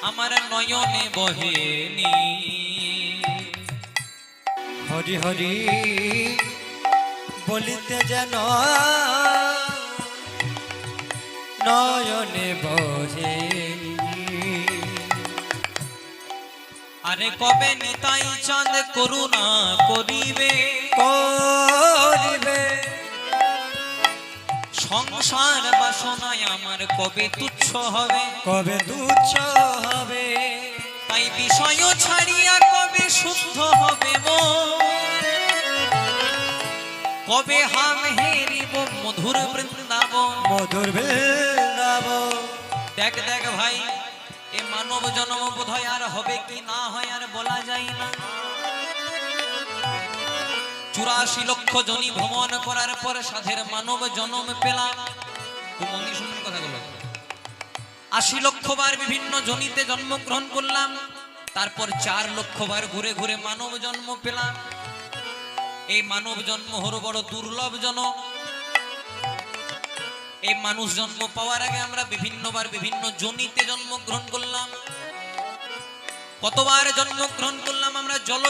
আমার নয়নে বহেনি। হরি হরি বলিতে যেন নয়নে বহে। আরে কবে নিতাই চাঁদ করুণা করিবে, করিবে সংসার বাসনায় আমার কবে তুচ্ছ হবে, কবে তুচ্ছ হবে। তাই বিষয় ছাড়িয়া কবে শুদ্ধ হবে মন, কবে হাম হেরিব মধুর বৃন্দাবন। মধুর বৃন্দাবন। দেখ দেখ ভাই, এ মানব জন্ম বোধ হয় আর হবে কি না হয় আর বলা যায় না। 84 লক্ষ জনি ভ্রমণ করার পর সাধের মানব জন্ম পেলাম। খুব মন দিয়ে শুনুন কথাগুলো। 80 লক্ষ বার বিভিন্ন জনিতে জন্মগ্রহণ করলাম, তারপর 4 লক্ষ বার ঘুরে ঘুরে মানব জন্ম পেলাম। এই মানব জন্ম হলো বড় দুর্লভ জনম। এই মানুষ জন্ম পাওয়ার আগে আমরা বিভিন্নবার বিভিন্ন জনিতে জন্মগ্রহণ করলাম। কতবার জন্মগ্রহণ করলাম আমরা জল